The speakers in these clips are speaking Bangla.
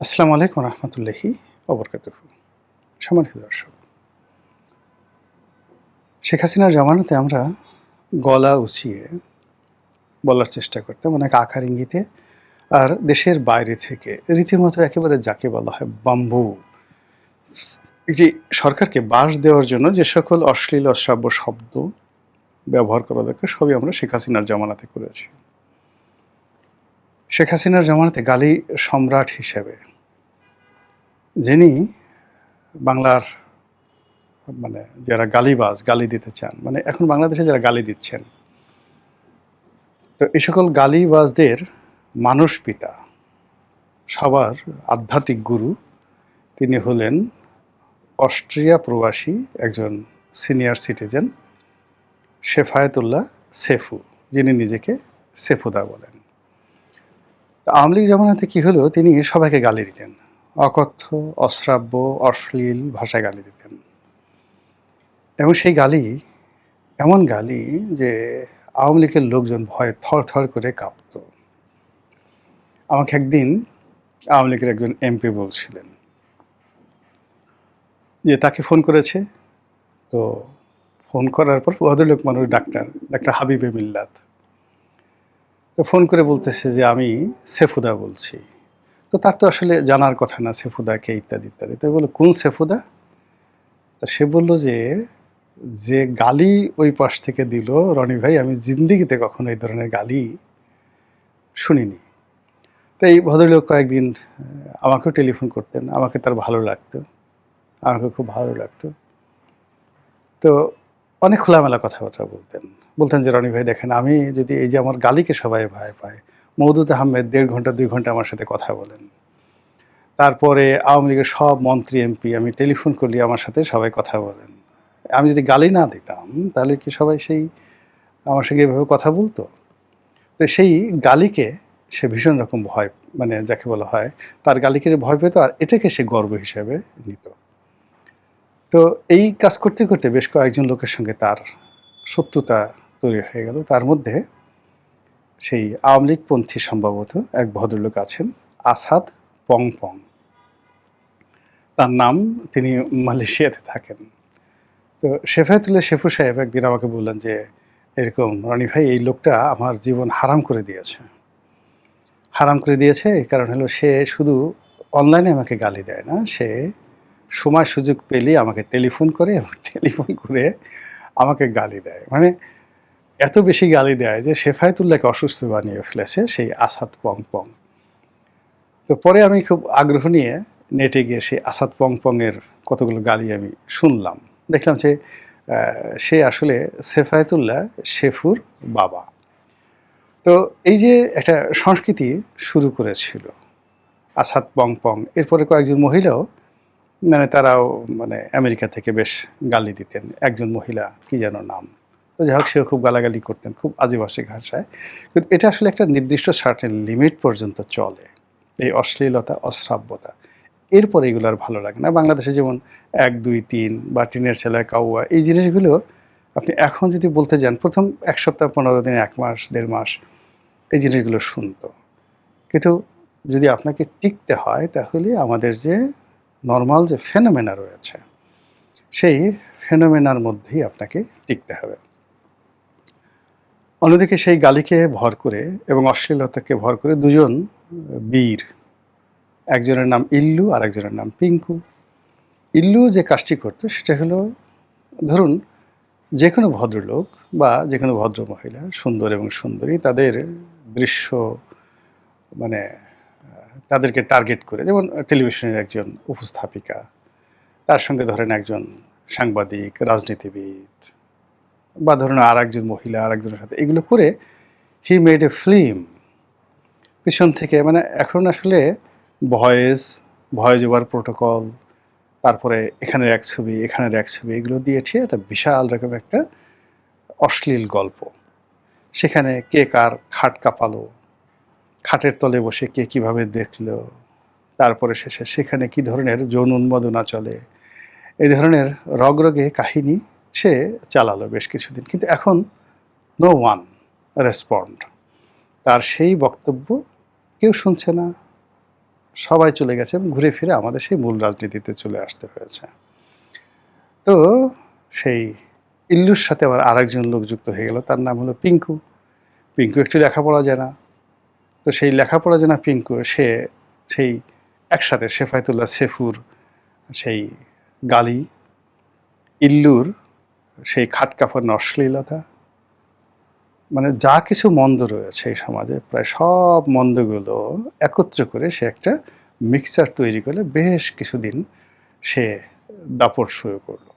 আসসালামু আলাইকুম রহমতুল্লাহি ওবরকাতুহু। সম্মানিত দর্শক, শেখ হাসিনার জামানাতে আমরা গলা উঁচিয়ে বলার চেষ্টা করতাম অনেক আকার ইঙ্গিতে, আর দেশের বাইরে থেকে রীতিমতো একেবারে যাকে বলা হয় বাম্বু, একটি সরকারকে বাঁশ দেওয়ার জন্য যে সকল অশ্লীল অশ্রাব্য শব্দ ব্যবহার করা দরকার সবই আমরা শেখ হাসিনার জামানাতে করেছি। শেখ হাসিনার জামানাতে গালি সম্রাট হিসেবে যিনি বাংলার মানে যারা গালিবাজ, গালি দিতে চান, মানে এখন বাংলাদেশে যারা গালি দিচ্ছেন, তো এই সকল গালিবাজদের মানুষ পিতা, সবার আধ্যাত্মিক গুরু, তিনি হলেন অস্ট্রিয়া প্রবাসী একজন সিনিয়র সিটিজেন শেফায়েতুল্লাহ সেফু, যিনি নিজেকে সেফুদা বলেন। আওয়ামী লীগ জামানাতে কী হলো, তিনি সবাইকে গালি দিতেন, অকথ্য, অশ্রাব্য, অশ্লীল ভাষায় গালি দিতেন। এবং সেই গালি এমন গালি যে আওয়ামী লীগের লোকজন ভয়ে থর থর করে কাঁপত। আমাকে একদিন আওয়ামী লীগের একজন এমপি বলছিলেন যে তাকে ফোন করেছে, তো ফোন করার পর ভদ্রলোক মানুষ ডাক্তার হাবিবে মিল্লাত, তো ফোন করে বলতেছে যে আমি সেফুদা বলছি। তো তার তো আসলে জানার কথা না সেফুদা কে, ইত্যাদি ইত্যাদি। তো বললো কোন সেফুদা? তা সে বলল যে যে গালি ওই পাশ থেকে দিল, রনি ভাই, আমি জিন্দিগিতে কখনো এই ধরনের গালি শুনিনি। তো এই ভদ্রলোক কয়েকদিন আমাকেও টেলিফোন করতেন, আমাকে তার ভালো লাগতো, আমাকে খুব ভালো লাগতো। তো অনেক খোলামেলা কথাবার্তা বলতেন যে রনি ভাই দেখেন, আমি যদি এই যে আমার গালিকে সবাই ভয় পায়, মওদুদ আহমেদ 1.5 ঘন্টা 2 ঘন্টা আমার সাথে কথা বলেন, তারপরে আওয়ামী লীগের সব মন্ত্রী এমপি আমি টেলিফোন করলে আমার সাথে সবাই কথা বলেন, আমি যদি গালি না দিতাম তাহলে কি সবাই সেই আমার সঙ্গে এভাবে কথা বলতো? তো সেই গালিকে সে ভীষণ রকম ভয়, মানে যাকে বলা হয় তার গালিকে যে ভয় পেত, আর এটাকে সে গর্ব হিসেবে নিত। তো এই কাজ করতে করতে বেশ কয়েকজন লোকের সঙ্গে তার শত্রুতা তৈরি হয়ে গেল। তার মধ্যে সেই আওয়ামী লীগপন্থী সম্ভবত এক ভদ্রলোক আছেন, আসাদ পংপং তার নাম, তিনি মালয়েশিয়াতে থাকেন। তো শেফায়েতুল্লাহ সেফু সাহেব একদিন আমাকে বললেন যে এরকম, রনি ভাই, এই লোকটা আমার জীবন হারাম করে দিয়েছে। হারাম করে দিয়েছে এই কারণ হলো সে শুধু অনলাইনে আমাকে গালি দেয় না, সে সময় সুযোগ পেলেই আমাকে টেলিফোন করে এবং টেলিফোন করে আমাকে গালি দেয়। মানে এত বেশি গালি দেয় যে শেফায়েতুল্লাহকে অসুস্থ বানিয়ে ফেলেছে সেই আসাদ পংপং। তো পরে আমি খুব আগ্রহ নিয়ে নেটে গিয়ে সেই আসাদ পংপংয়ের কতগুলো গালি আমি শুনলাম। দেখলাম যে সে আসলে শেফায়েতুল্লাহ সেফুর বাবা। তো এই যে একটা সংস্কৃতি শুরু করেছিল আসাদ পংপং, এরপরে কয়েকজন মহিলাও, মানে তারাও মানে আমেরিকা থেকে বেশ গালি দিতেন। একজন মহিলা, কি যেন নাম, তো যাই হোক, সেও খুব গালাগালি করতেন খুব আদিবাসী ভাষায়। কিন্তু এটা আসলে একটা নির্দিষ্ট সার্টেন লিমিট পর্যন্ত চলে, এই অশ্লীলতা, অশ্রাব্যতা। এরপরে এগুলো আর ভালো লাগে না। বাংলাদেশে যেমন 1, 2, 3 বা টিনের ছেলে, কাউয়া, এই জিনিসগুলো আপনি এখন যদি বলতে যান, প্রথম 1 সপ্তাহ, 15 দিন, 1 মাস, 1.5 মাস এই জিনিসগুলো শুনতো। কিন্তু যদি আপনাকে টিকতে হয় তাহলে আমাদের যে নর্মাল যে ফেনোমেনা রয়েছে, সেই ফেনোমেনার মধ্যেই আপনাকে টিকতে হবে। অন্যদিকে সেই গালিকে ভর করে এবং অশ্লীলতাকে ভর করে দুজন বীর, একজনের নাম ইল্লু আর একজনের নাম পিঙ্কু। ইল্লু যে কাজটি করতো সেটা হলো, ধরুন যে কোনো ভদ্রলোক বা যে কোনো ভদ্র মহিলা, সুন্দর এবং সুন্দরী, তাদের দৃশ্য মানে তাদেরকে টার্গেট করে, যেমন টেলিভিশনের একজন উপস্থাপিকা, তার সঙ্গে ধরেন একজন সাংবাদিক, রাজনীতিবিদ, বা ধরুন আর একজন মহিলা আর একজনের সাথে, এগুলো করে হি মেড এ ফিল্ম পিছন থেকে। মানে এখন আসলে ভয়েস ওভার প্রোটোকল, তারপরে এখানের এক ছবি, এখানের এক ছবি, এগুলো দিয়েছে একটা বিশাল রকম একটা অশ্লীল গল্প। সেখানে কে কার খাট কাঁপালো, খাটের তলে বসে কে কীভাবে দেখলো, তারপরে শেষে সেখানে কী ধরনের যৌন উন্মাদনা চলে, এই ধরনের রগরগে কাহিনী সে চালালো বেশ কিছুদিন। কিন্তু এখন নো ওয়ান রেসপন্ড, তার সেই বক্তব্য কেউ শুনছে না, সবাই চলে গেছে এবং ঘুরে ফিরে আমাদের সেই মূল রাজনীতিতে চলে আসতে হয়েছে। তো সেই ইল্লুর সাথে আবার আরেকজন লোক যুক্ত হয়ে গেল, তার নাম হলো পিঙ্কু। পিঙ্কু একটু লেখাপড়া জানা। তো সেই লেখাপড়া জানা পিঙ্কু সে সেই একসাথে শেফায়েতুল্লাহ সেফুর সেই গালি, ইল্লুর সেই খাটকাফানো অশ্লীলতা, মানে যা কিছু মন্দ রয়েছে এই সমাজে প্রায় সব মন্দগুলো একত্র করে সে একটা মিক্সচার তৈরি করে বেশ কিছুদিন সে দাপট শুরু করলো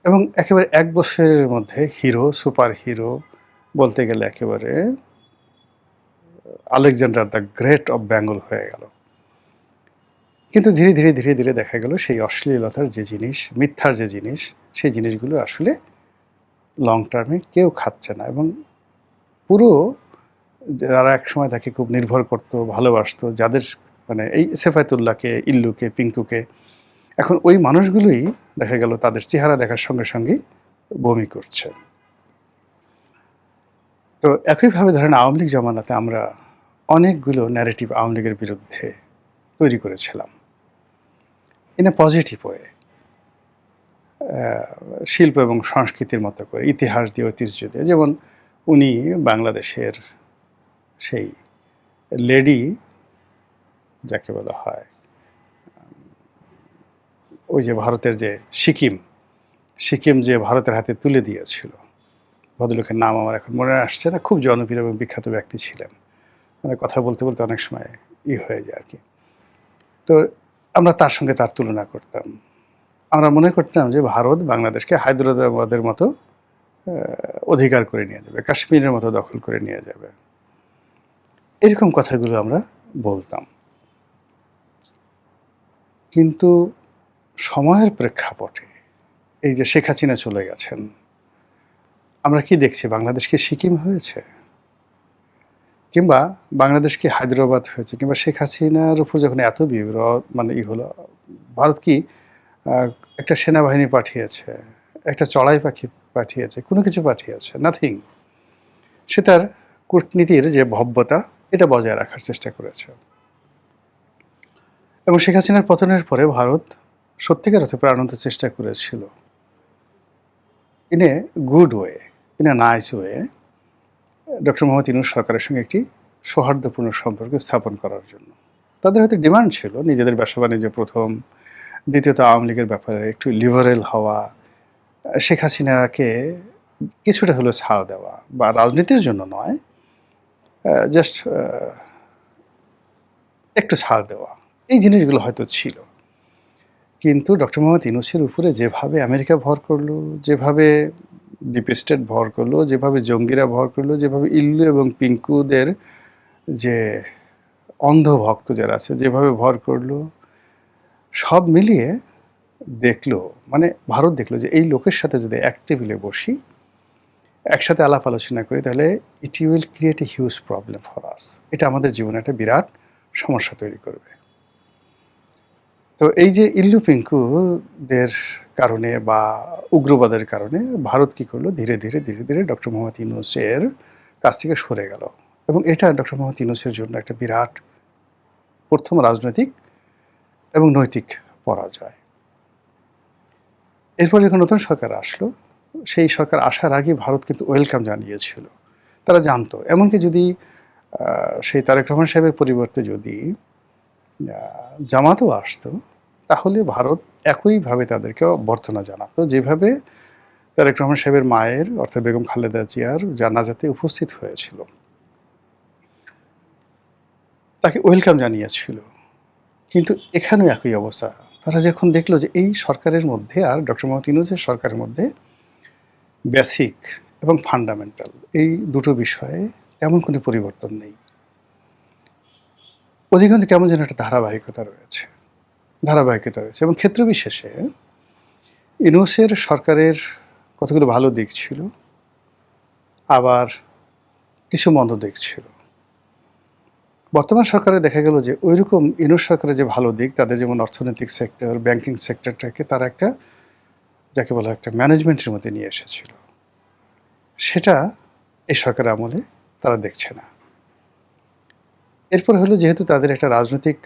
এবং একেবারে ১ বছরের মধ্যে হিরো, সুপার হিরো বলতে গেলে একেবারে Alexander the great of Bengal হয়ে গেল। কিন্তু ধীরে ধীরে ধীরে ধীরে দেখা গেল সেই অশ্লীলতার যে জিনিস, মিথ্যার যে জিনিস, সেই জিনিসগুলো আসলে লং টার্মে কেউ খাচ্ছে না এবং পুরো যারা একসময় তাকে খুব নির্ভর করত, ভালোবাসতো, যাদের মানে এই সেফায়েতুল্লাহকে, ইল্লুকে, পিঙ্কুকে, এখন ওই মানুষগুলোই দেখা গেল তাদের চেহারা দেখার সঙ্গে সঙ্গেই বমি করছে। তো একইভাবে ধরেন আওয়ামী লীগ জমানাতে আমরা অনেকগুলো ন্যারেটিভ আওয়ামী লীগের বিরুদ্ধে তৈরি করেছিলাম ইন এ পজিটিভ ওয়ে, শিল্প এবং সংস্কৃতির মতো করে, ইতিহাস দিয়ে, ঐতিহ্য দিয়ে। যেমন উনি বাংলাদেশের সেই লেডি যাকে বলা হয়, ওই যে ভারতের যে সিকিম যে ভারতের হাতে তুলে দিয়েছিল, ভদ্রলোকের নাম আমার এখন মনে আসছে না, খুব জনপ্রিয় এবং বিখ্যাত ব্যক্তি ছিলেন। মানে কথা বলতে বলতে অনেক সময় হয়ে যায় আর কি। তো আমরা তার সঙ্গে তার তুলনা করতাম। আমরা মনে করতাম যে ভারত বাংলাদেশকে হায়দ্রাবাদের মতো অধিকার করে নিয়ে যাবে, কাশ্মীরের মতো দখল করে নিয়ে যাবে, এরকম কথাগুলো আমরা বলতাম। কিন্তু সময়ের প্রেক্ষাপটে এই যে শেখ হাসিনা চলে গেছেন, আমরা কি দেখছি? বাংলাদেশ কি সিকিম হয়েছে, কিংবা বাংলাদেশ কি হায়দ্রাবাদ হয়েছে, কিংবা শেখ হাসিনার উপর যখন এত মানে হলো, ভারত কি একটা সেনাবাহিনী পাঠিয়েছে, একটা চড়াই পাখি পাঠিয়েছে, কোনো কিছু পাঠিয়েছে? নাথিং। সে তার কূটনীতির যে ভব্যতা, এটা বজায় রাখার চেষ্টা করেছে। এবং শেখ হাসিনার পতনের পরে ভারত সত্যিকার অর্থে প্রাণান্ত চেষ্টা করেছিল in a good way, in a nice way, doctor Mohammad Yunus সরকারের সঙ্গে একটি সৌহার্দ্যপূর্ণ সম্পর্ক স্থাপন করার জন্য। তাদের হয়তো ডিমান্ড ছিল নিজেদের ব্যবসা বাণিজ্য প্রথম, দ্বিতীয়ত আওয়ামী লীগের ব্যাপারে একটু লিবারেল হওয়া, শেখ হাসিনাকে কিছুটা হলেও ছাড় দেওয়া, বা রাজনীতির জন্য নয়, জাস্ট একটু ছাড় দেওয়া, এই জিনিসগুলো হয়তো ছিল। কিন্তু ডক্টর মোহাম্মদ ইউনূসের উপরে যেভাবে আমেরিকা ভর করলো, যেভাবে ডিপ স্টেট ভর করলো, যেভাবে জঙ্গিরা ভর করলো, যেভাবে ইল্লু এবং পিঙ্কুদের যে অন্ধভক্ত যারা আছে যেভাবে ভর করলো, সব মিলিয়ে দেখলো, মানে ভারত দেখলো যে এই লোকের সাথে যদি এক টেবিলে বসি, একসাথে আলাপ আলোচনা করি, তাহলে it will create a huge problem for us. এটা আমাদের জীবনে একটা বিরাট সমস্যা তৈরি করবে। তো এই যে ইল্লু পিঙ্কুদের কারণে বা উগ্রবাদের কারণে ভারত কী করলো, ধীরে ধীরে ধীরে ধীরে ডক্টর মোহাম্মদ ইউনূসের কাছ থেকে সরে গেল এবং এটা ডক্টর মোহাম্মদ ইউনূসের জন্য একটা বিরাট প্রথম রাজনৈতিক এবং নৈতিক পরাজয়। এরপর যখন নতুন সরকার আসলো, সেই সরকার আসার আগে ভারত কিন্তু ওয়েলকাম জানিয়েছিল। তারা জানতো, এমনকি যদি সেই তারেক রহমান সাহেবের পরিবর্তে যদি জামাতও আসতো, তাহলে ভারত একইভাবে তাদেরকে অভ্যর্থনা জানাতো, যেভাবে তারেক রহমান সাহেবের মায়ের অর্থাৎ বেগম খালেদা জিয়ার জানাজাতে উপস্থিত হয়েছিল, তাকে ওয়েলকাম জানিয়েছিল। কিন্তু এখানেও একই অবস্থা। তারা যখন দেখলো যে এই সরকারের মধ্যে আর ডক্টর মোহাম্মদ ইউনূসের সরকারের মধ্যে বেসিক এবং ফান্ডামেন্টাল এই দুটো বিষয়ে তেমন কোনো পরিবর্তন নেই, অধিকাংশ কেমন যেন একটা ধারাবাহিকতা রয়েছে এবং ক্ষেত্র বিশেষে ইউনূসের সরকারের কতগুলো ভালো দিক ছিল, আবার কিছু মন্দ দিক ছিল। বর্তমান সরকারে দেখা গেল যে ওইরকম ইউনূস সরকারের যে ভালো দিক, তাদের যেমন অর্থনৈতিক সেক্টর, ব্যাংকিং সেক্টরটাকে তারা একটা যাকে বলা একটা ম্যানেজমেন্টের মধ্যে নিয়ে এসেছিল, সেটা এই সরকারের আমলে তারা দেখছে না। এরপর হলো যেহেতু তাদের একটা রাজনৈতিক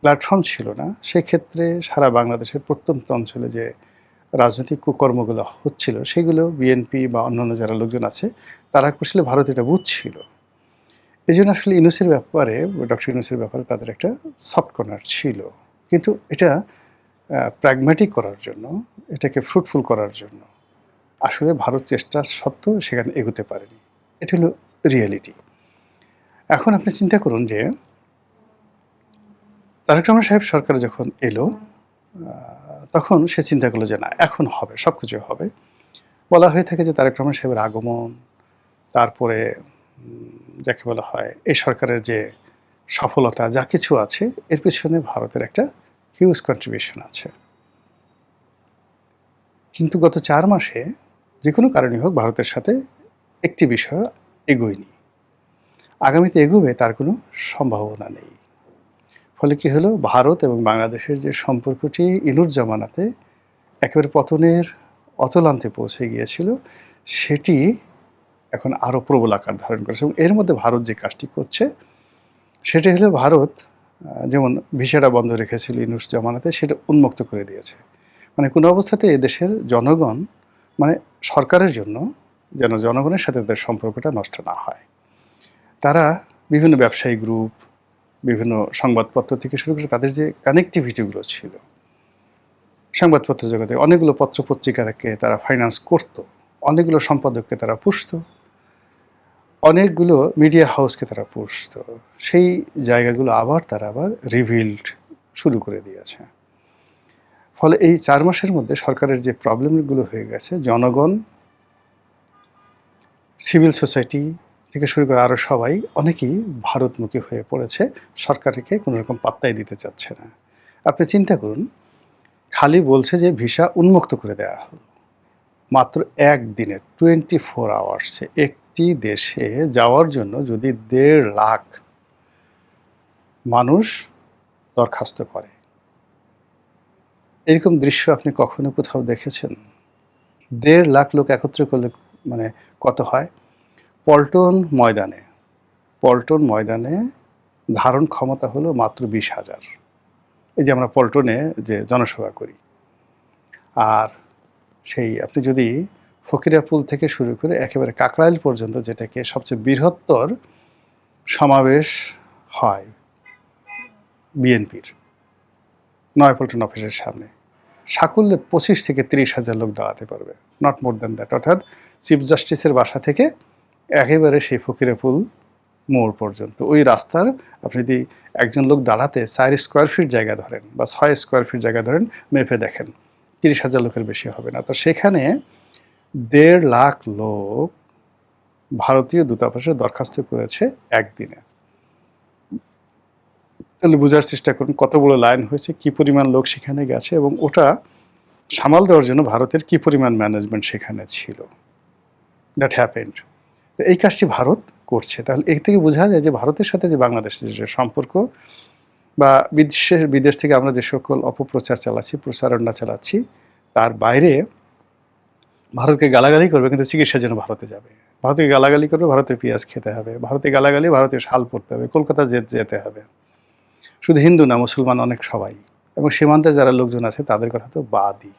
প্ল্যাটফর্ম ছিল না, সেক্ষেত্রে সারা বাংলাদেশের প্রত্যন্ত অঞ্চলে যে রাজনৈতিক কুকর্মগুলো হচ্ছিল, সেগুলো বিএনপি বা অন্যান্য যারা লোকজন আছে, তারা আসলে ভারত এটা বুঝছিল। এজন্য আসলে ইউনূসের ব্যাপারে, ডক্টর ইউনূসের ব্যাপারে তাদের একটা সফট কর্নার ছিল। কিন্তু এটা প্র্যাগম্যাটিক করার জন্য, এটাকে ফ্রুটফুল করার জন্য আসলে ভারত চেষ্টা সত্ত্বেও সেখানে এগোতে পারেনি। এটা হলো রিয়ালিটি। এখন আপনি চিন্তা করুন যে তারেক রহমান সাহেব সরকার যখন এলো, তখন সে চিন্তা করলো যে না, এখন হবে, সব কিছু হবে। বলা হয়ে থাকে যে তারেক রহমান সাহেবের আগমন, তারপরে যাকে বলা হয় এই সরকারের যে সফলতা যা কিছু আছে, এর পেছনে ভারতের একটা হিউজ কন্ট্রিবিউশন আছে। কিন্তু গত 4 মাসে যে কোনো কারণেই হোক ভারতের সাথে একটি বিষয় এগোয়নি। আগামীতে এগোবে তার কোনো সম্ভাবনা নেই। ফলে কি হলো, ভারত এবং বাংলাদেশের যে সম্পর্কটি ইনুর জামানাতে একেবারে পতনের অতলান্তে পৌঁছে গিয়েছিল, সেটি এখন আরও প্রবল আকার ধারণ করেছে। এবং এর মধ্যে ভারত যে কাজটি করছে সেটি হলো, ভারত যেমন ভিসাটা বন্ধ রেখেছিল ইনুস জামানাতে, সেটা উন্মুক্ত করে দিয়েছে। মানে কোনো অবস্থাতে এদেশের জনগণ, মানে সরকারের জন্য যেন জনগণের সাথে তাদের সম্পর্কটা নষ্ট না হয়, তারা বিভিন্ন ব্যবসায়ী গ্রুপ, বিভিন্ন সংবাদপত্র থেকে শুরু করে তাদের যে কানেক্টিভিটিগুলো ছিল, সংবাদপত্র জগতে অনেকগুলো পত্রপত্রিকাকে তারা ফাইন্যান্স করত, অনেকগুলো সম্পাদককে তারা পুষত, অনেকগুলো মিডিয়া হাউসকে তারা পুষত। সেই জায়গাগুলো তারা আবার রিভিল্ড শুরু করে দিয়েছে। ফলে এই 4 মাসের মধ্যে সরকারের যে প্রবলেমগুলো হয়ে গেছে, জনগণ, সিভিল সোসাইটি থেকে শুরু করে আরও সবাই, অনেকেই ভারতমুখী হয়ে পড়েছে, সরকারকে কোনো রকম পাত্তাই দিতে চাচ্ছে না। আপনি চিন্তা করুন, খালি বলছে যে ভিসা উন্মুক্ত করে দেওয়া হলো, মাত্র একদিনে 24 আওয়ার্সে একটি দেশে যাওয়ার জন্য যদি 1.5 লাখ মানুষ দরখাস্ত করে, এরকম দৃশ্য আপনি কখনো কোথাও দেখেছেন? 1.5 লাখ লোক একত্রে করলে মানে কত হয়? পল্টন ময়দানে ধারণ ক্ষমতা হলো মাত্র 20,000। এই যে আমরা পল্টনে যে জনসভা করি, আর সেই আপনি যদি ফকিরাপুল থেকে শুরু করে একেবারে কাকরাইল পর্যন্ত, যেটাকে সবচেয়ে বৃহত্তর সমাবেশ হয় বিএনপির নয়াপল্টন অফিসের সামনে, সাকুল্যে 25 থেকে 30,000 লোক দাঁড়াতে পারবে, নট মোর দ্যান দ্যাট। অর্থাৎ চিফ জাস্টিসের বাসা থেকে একেবারে সেই ফকিরাপুল মোড় পর্যন্ত ওই রাস্তার, আপনি যদি একজন লোক দাঁড়াতে 4 স্কোয়ার ফিট জায়গা ধরেন বা 6 স্কোয়ার ফিট জায়গা ধরেন, মেপে দেখেন 30,000 লোকের বেশি হবে না। তো সেখানে 1.5 লাখ লোক ভারতীয় দূতাবাসে দরখাস্ত করেছে একদিনে। তাহলে বোঝার চেষ্টা করুন কত বড় লাইন হয়েছে, কি পরিমাণ লোক সেখানে গেছে, এবং ওটা সামাল দেওয়ার জন্য ভারতের কি পরিমাণ ম্যানেজমেন্ট সেখানে ছিল। That happened. তো এই কাজটি ভারত করছে। তাহলে এর থেকে বোঝা যায় যে ভারতের সাথে যে বাংলাদেশের যে সম্পর্ক, বা বিদেশ থেকে আমরা যে সকল অপপ্রচার চালাচ্ছি, প্রচারণা চালাচ্ছি, তার বাইরে ভারতকে গালাগালি করবে কিন্তু চিকিৎসার জন্য ভারতে যাবে, ভারতকে গালাগালি করবে, ভারতের পেঁয়াজ খেতে হবে, ভারতে গালাগালি, ভারতীয় শাল পড়তে হবে, কলকাতা যেতে হবে। শুধু হিন্দু না, মুসলমান অনেক সবাই, এবং সীমান্তে যারা লোকজন আছে তাদের কথা তো বাদই।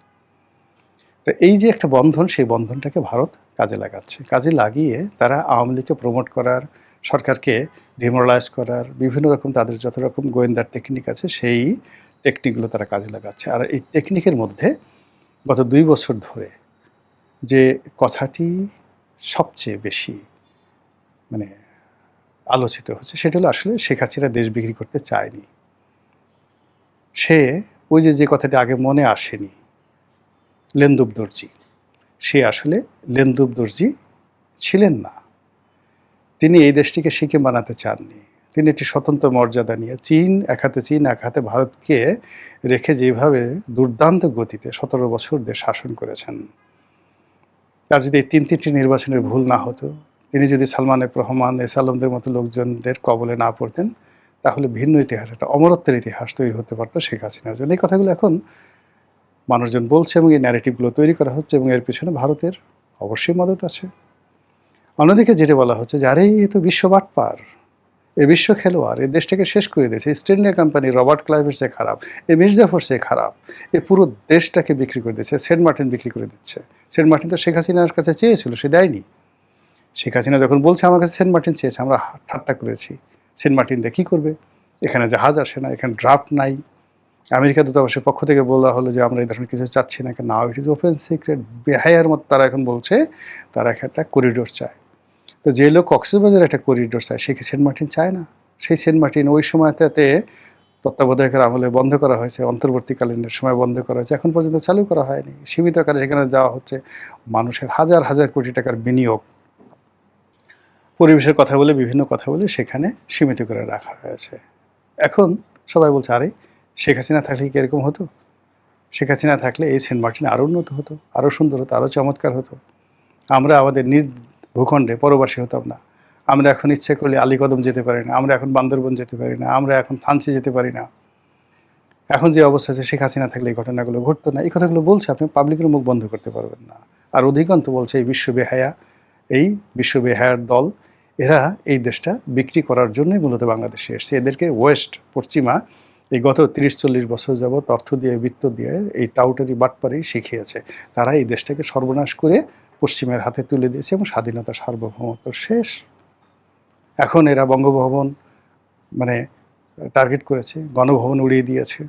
তো এই যে একটা বন্ধন, সেই বন্ধনটাকে ভারত কাজে লাগাচ্ছে। কাজে লাগিয়ে তারা আওয়ামী লীগকে প্রমোট করার, সরকারকে ডিমোরালাইজ করার, বিভিন্ন রকম তাদের যত রকম গোয়েন্দার টেকনিক আছে, সেই টেকনিকগুলো তারা কাজে লাগাচ্ছে। আর এই টেকনিকের মধ্যে গত 2 বছর ধরে যে কথাটি সবচেয়ে বেশি মানে আলোচিত হচ্ছে, সেটা হলো আসলে শেখ হাসিনা দেশ বিক্রি করতে চায়নি। সে ওই যে কথাটি আগে মনে আসেনি, লেন্দুব দর্জি, সে আসলে লেন্দুব দর্জি ছিলেন না। তিনি এই দেশটিকে সিকিম বানাতে চাননি। তিনি একটি স্বতন্ত্র মর্যাদা নিয়ে এক হাতে চীন, এক হাতে ভারতকে রেখে যেভাবে দুর্দান্ত গতিতে 17 বছর দেশ শাসন করেছেন, তার যদি এই 3টি নির্বাচনের ভুল না হতো, তিনি যদি সালমান এফ রহমান, এস আলমদের মতো লোকজনদের কবলে না পড়তেন, তাহলে ভিন্ন ইতিহাস, একটা অমরত্বের ইতিহাস তৈরি হতে পারতো শেখ হাসিনার জন্য। এই কথাগুলো এখন মানুষজন বলছে, এবং এই ন্যারেটিভগুলো তৈরি করা হচ্ছে, এবং এর পিছনে ভারতের অবশ্যই মদত আছে। অন্যদিকে যেটা বলা হচ্ছে যে আরে এই তো বিশ্ব বাটপার, এই বিশ্ব খেলোয়াড় এই দেশটাকে শেষ করে দিয়েছে। ইস্ট ইন্ডিয়া কোম্পানি রবার্ট ক্লাইভের চেয়ে খারাপ, এই মির্জাফর চেয়ে খারাপ, এই পুরো দেশটাকে বিক্রি করে দিয়েছে। সেন্ট মার্টিন বিক্রি করে দিচ্ছে। সেন্ট মার্টিন তো শেখ হাসিনার কাছে চেয়েছিল, সে দেয়নি। শেখ হাসিনা যখন বলছে আমার কাছে সেন্ট মার্টিন চেয়েছে, আমরা ঠাট্টা করেছি। সেন্ট মার্টিন দিয়ে কী করবে? এখানে জাহাজ আসে না, এখানে ড্রাফট নাই। আমেরিকা দূতাবাসের পক্ষ থেকে বলা হলো যে আমরা এই ধরনের কিছু চাচ্ছি না, নাও ইট ইজ ওপেন সিক্রেট। বেহায়ার মতো তারা এখন বলছে তারা একটা করিডোর চায়। তো যে লোক কক্সবাজারে একটা করিডোর চায়, সে কি সেন্ট মার্টিন চায় না? সেই সেন্ট মার্টিন ওই সময়টাতে তত্ত্বাবধায়কের আমলে বন্ধ করা হয়েছে, অন্তর্বর্তীকালীনের সময় বন্ধ করা হয়েছে, এখন পর্যন্ত চালু করা হয়নি। সীমিত আকারে সেখানে যাওয়া হচ্ছে। মানুষের হাজার হাজার কোটি টাকার বিনিয়োগ, পরিবেশের কথা বলে, বিভিন্ন কথা বলে সেখানে সীমিত করে রাখা হয়েছে। এখন সবাই বলছে, আরে শেখ হাসিনা থাকলে কি এরকম হতো? শেখ হাসিনা থাকলে এই সেন্ট মার্টিন আরও উন্নত হতো, আরও সুন্দর হতো, আরও চমৎকার হতো। আমরা আমাদের নিজ ভূখণ্ডে পরবাসী হতাম না। আমরা এখন ইচ্ছে করলে আলীকদম যেতে পারি না, আমরা এখন বান্দরবন যেতে পারি না, আমরা এখন থানচি যেতে পারি না। এখন যে অবস্থা আছে, শেখ হাসিনা থাকলে এই ঘটনাগুলো ঘটতো না। এই কথাগুলো বলছে, আপনি পাবলিকের মুখ বন্ধ করতে পারবেন না। আর অধিকন্তু বলছে এই বিশ্ব বেহায়ার দল, এরা এই দেশটা বিক্রি করার জন্যই মূলত বাংলাদেশে এসছে। এদেরকে ওয়েস্ট, পশ্চিমা এই গত 30-40 বছর যাবৎ অর্থ দিয়ে, বৃত্ত দিয়ে এই টাউটারি বাটপারি শিখিয়েছে। তারা এই দেশটাকে সর্বনাশ করে পশ্চিমের হাতে তুলে দিয়েছে এবং স্বাধীনতা, সার্বভৌমত্ব শেষ। এখন এরা বঙ্গভবন মানে টার্গেট করেছে, গণভবন উড়িয়ে দিয়েছে,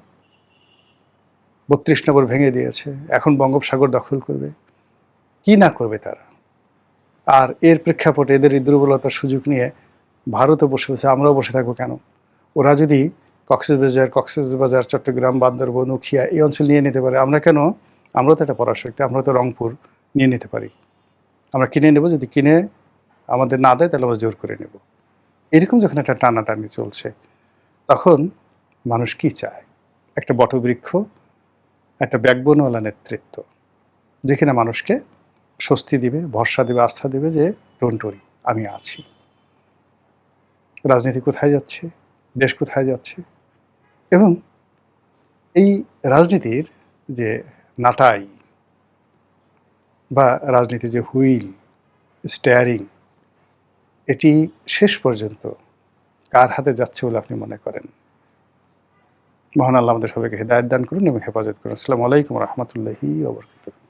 32 নম্বর ভেঙে দিয়েছে, এখন বঙ্গোপসাগর দখল করবে। কি না করবে তারা? আর এর প্রেক্ষাপটে এদের এই দুর্বলতার সুযোগ নিয়ে ভারতও বসে বসে, আমরাও বসে থাকবো কেন? ওরা যদি কক্সবাজার, চট্টগ্রাম, বান্দরবন, উখিয়া এই অঞ্চল নিয়ে নিতে পারে, আমরা কেন? আমরাও তো একটা পরাশক্তি, আমরা তো রংপুর নিয়ে নিতে পারি। আমরা কিনে নেব, যদি কিনে আমাদের না দেয় তাহলে আমরা জোর করে নেব। এরকম যখন একটা টানাটানি চলছে, তখন মানুষ কি চায়? একটা বটবৃক্ষ, একটা ব্যাকবোনওয়ালা নেতৃত্ব, যেখানে মানুষকে স্বস্তি দিবে, ভরসা দেবে, আস্থা দেবে যে ডোন্ট ওয়ারি, আমি আছি। রাজনীতি কোথায় যাচ্ছে? দেশ কোথায় যাচ্ছে? এবং এই রাজনীতির যে নাটাই বা রাজনীতির যে হুইল, স্টিয়ারিং, এটি শেষ পর্যন্ত কার হাতে যাচ্ছে বলে আপনি মনে করেন? মহান আল্লাহ আমাদের সবাইকে হেদায়েত দান করুন এবং হেফাজত করুন। আসসালামু আলাইকুম ওয়া রাহমাতুল্লাহি ওয়া বারাকাতুহু।